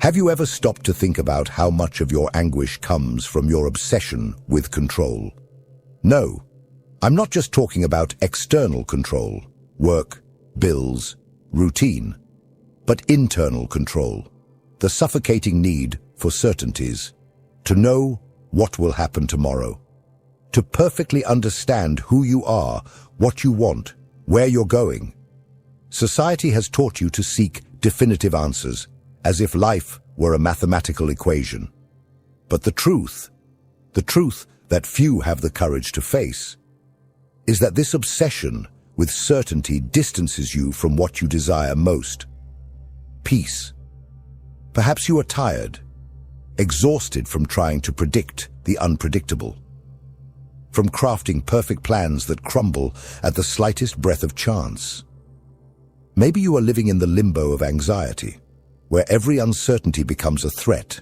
Have you ever stopped to think about how much of your anguish comes from your obsession with control? No, I'm not just talking about external control, work, bills, routine, but internal control, the suffocating need for certainties, to know what will happen tomorrow, to perfectly understand who you are, what you want, where you're going. Society has taught you to seek definitive answers, as if life were a mathematical equation. But the truth that few have the courage to face, is that this obsession with certainty distances you from what you desire most: peace. Perhaps you are tired, exhausted from trying to predict the unpredictable, from crafting perfect plans that crumble at the slightest breath of chance. Maybe you are living in the limbo of anxiety, where every uncertainty becomes a threat,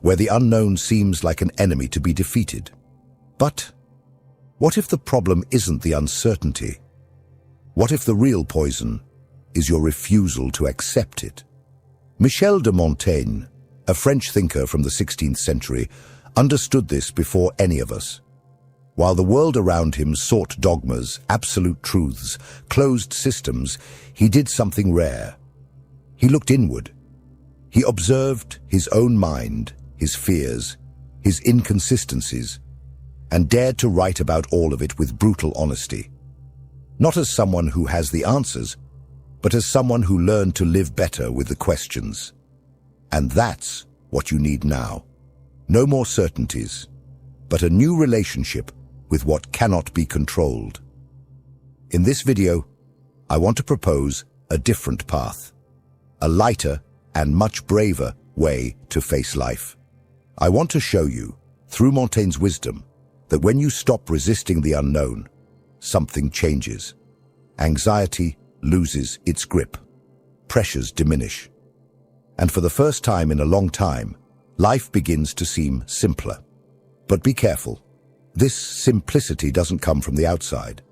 where the unknown seems like an enemy to be defeated. But what if the problem isn't the uncertainty? What if the real poison is your refusal to accept it? Michel de Montaigne, a French thinker from the 16th century, understood this before any of us. While the world around him sought dogmas, absolute truths, closed systems, he did something rare. He looked inward. He observed his own mind, his fears, his inconsistencies, and dared to write about all of it with brutal honesty. Not as someone who has the answers, but as someone who learned to live better with the questions. And that's what you need now. No more certainties, but a new relationship with what cannot be controlled. In this video, I want to propose a different path, a lighter and much braver way to face life. I want to show you, through Montaigne's wisdom, that when you stop resisting the unknown, something changes. Anxiety loses its grip. Pressures diminish. And for the first time in a long time, life begins to seem simpler. But be careful. This simplicity doesn't come from the outside.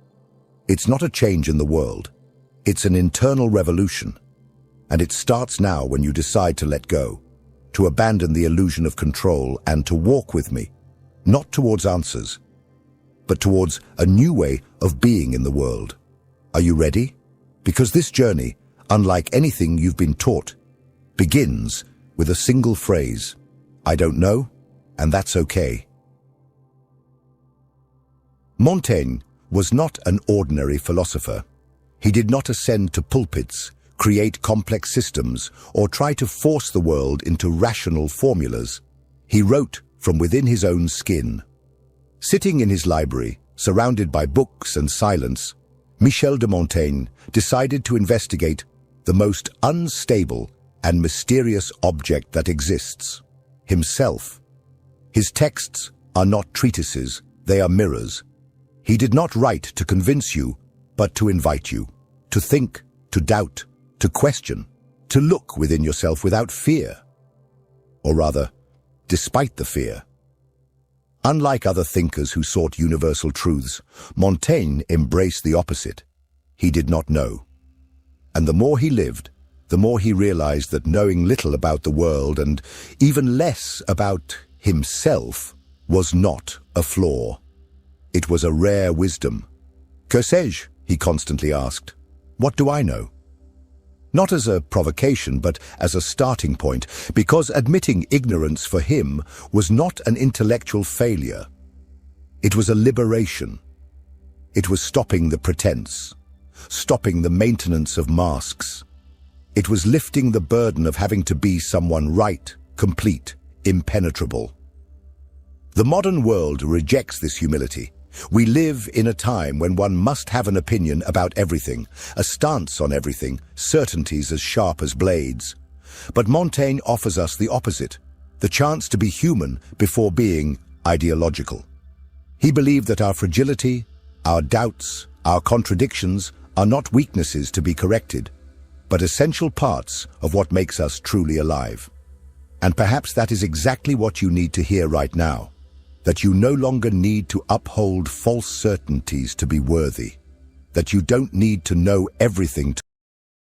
It's not a change in the world. It's an internal revolution. And it starts now when you decide to let go, to abandon the illusion of control and to walk with me, not towards answers, but towards a new way of being in the world. Are you ready? Because this journey, unlike anything you've been taught, begins with a single phrase: I don't know, and that's okay. Montaigne was not an ordinary philosopher. He did not ascend to pulpits, create complex systems, or try to force the world into rational formulas. He wrote from within his own skin. Sitting in his library, surrounded by books and silence, Michel de Montaigne decided to investigate the most unstable and mysterious object that exists: himself. His texts are not treatises, they are mirrors. He did not write to convince you, but to invite you, to think, to doubt, to question, to look within yourself without fear. Or rather, despite the fear. Unlike other thinkers who sought universal truths, Montaigne embraced the opposite. He did not know. And the more he lived, the more he realized that knowing little about the world and even less about himself was not a flaw. It was a rare wisdom. Que sais-je? He constantly asked. What do I know? Not as a provocation, but as a starting point, because admitting ignorance for him was not an intellectual failure. It was a liberation. It was stopping the pretense, stopping the maintenance of masks. It was lifting the burden of having to be someone right, complete, impenetrable. The modern world rejects this humility. We live in a time when one must have an opinion about everything, a stance on everything, certainties as sharp as blades. But Montaigne offers us the opposite, the chance to be human before being ideological. He believed that our fragility, our doubts, our contradictions are not weaknesses to be corrected, but essential parts of what makes us truly alive. And perhaps that is exactly what you need to hear right now. That you no longer need to uphold false certainties to be worthy, that you don't need to know everything